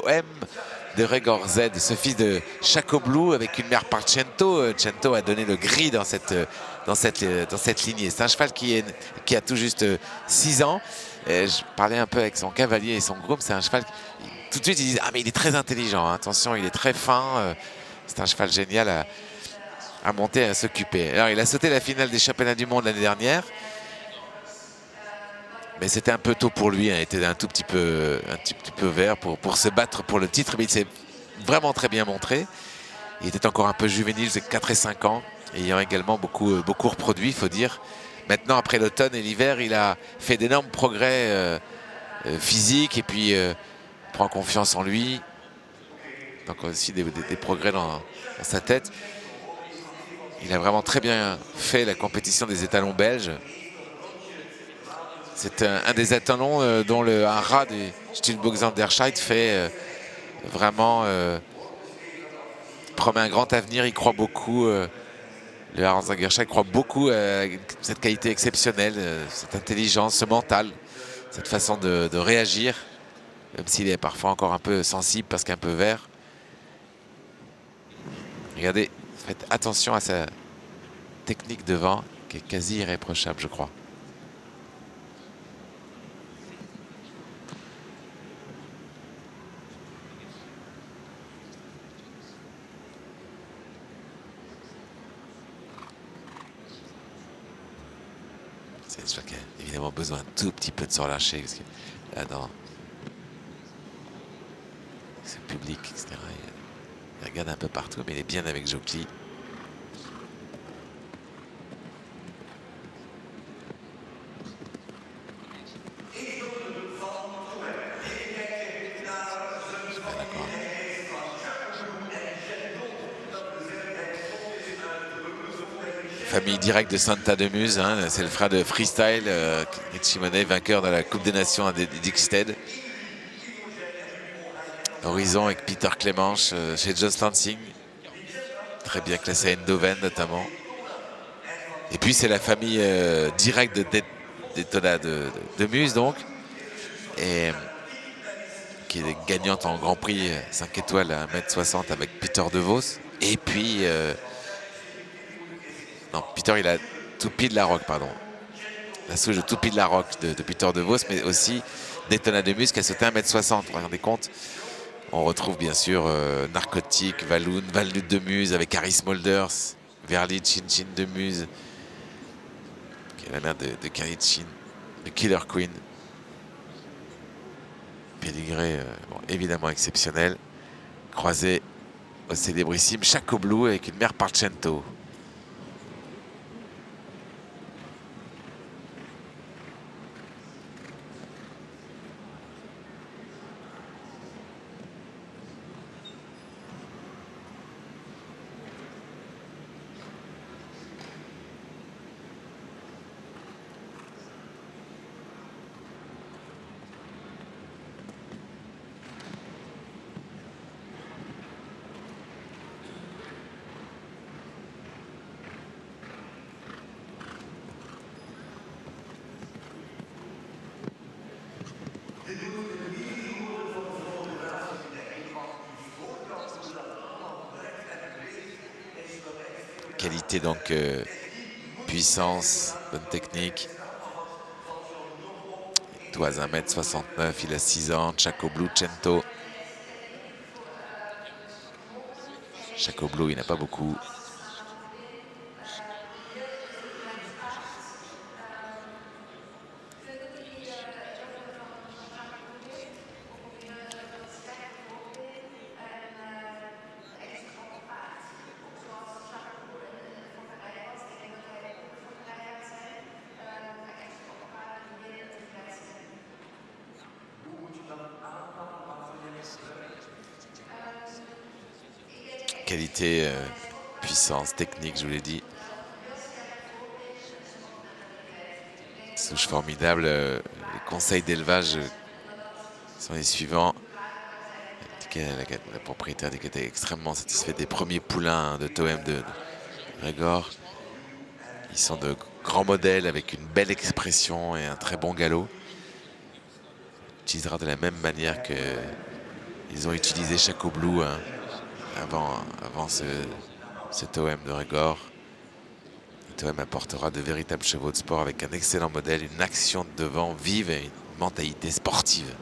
Toem de Régor Z, ce fils de Chaco Blue avec une mère par Cento. Cento a donné le gris dans cette lignée. C'est un cheval qui a tout juste 6 ans. Je parlais un peu avec son cavalier et son groom. C'est un cheval, tout de suite ils disent ah mais il est très intelligent, hein. Attention, il est très fin. C'est un cheval génial à monter, à s'occuper. Alors il a sauté la finale des championnats du monde l'année dernière. Mais c'était un peu tôt pour lui, hein. Il était un tout petit peu vert pour se battre pour le titre, mais il s'est vraiment très bien montré. Il était encore un peu juvénile, c'est 4 et 5 ans, ayant également beaucoup reproduit, il faut dire. Maintenant, après l'automne et l'hiver, il a fait d'énormes progrès physiques et puis prend confiance en lui. Donc aussi des progrès dans sa tête. Il a vraiment très bien fait la compétition des étalons belges. C'est un des étalons dont un rat du Stillboxen d'Erscheid fait vraiment promet un grand avenir. Il croit beaucoup, le Hans Angerscheid croit beaucoup à cette qualité exceptionnelle, cette intelligence, ce mental, cette façon de réagir, même s'il est parfois encore un peu sensible parce qu'un peu vert. Regardez, faites attention à sa technique devant qui est quasi irréprochable, je crois. C'est un cheval qui a évidemment besoin un tout petit peu de se relâcher parce que là, dans ce public, etc., il regarde un peu partout, mais il est bien avec Jockey. Famille directe de Santa de Muse, hein. C'est le frère de Freestyle, Richie Monet, vainqueur de la Coupe des Nations à Dickstead. Horizon avec Peter Clémenche chez Just Lansing, très bien classé à Eindhoven notamment. Et puis c'est la famille directe d'Etona de Muse donc, et qui est gagnante en Grand Prix 5 étoiles à 1m60 avec Peter De Vos. Et puis non, Peter il a Toupie de la Roque, pardon. La souche de Toupie de la Roque de Peter De Vos, mais aussi d'Etona de Muse qui a sauté 1m60. Vous vous rendez compte? On retrouve bien sûr Narcotique, Valoun, Valnut de Muse avec Harry Smolders, Verly Chin Chin de Muse, qui est la mère de Carly Chin, de Killer Queen. Pédigré bon, évidemment exceptionnel, croisé au célébrissime Chaco Blue avec une mère Parcento. Qualité donc, puissance, bonne technique. Il doit 1m69, il a 6 ans, Chaco Blue Cento. Chaco Blue, il n'a pas beaucoup. Qualité, puissance, technique, je vous l'ai dit. Souche formidable. Les conseils d'élevage sont les suivants. La propriétaire dit qu'elle était extrêmement satisfaite des premiers poulains de Toem de Régor. Ils sont de grands modèles avec une belle expression et un très bon galop. Il utilisera de la même manière que Ils ont utilisé Chaco Blue hein, avant cet OM de Régor. Cet OM apportera de véritables chevaux de sport avec un excellent modèle, une action de devant vive et une mentalité sportive.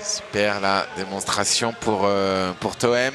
Super la démonstration pour Toem.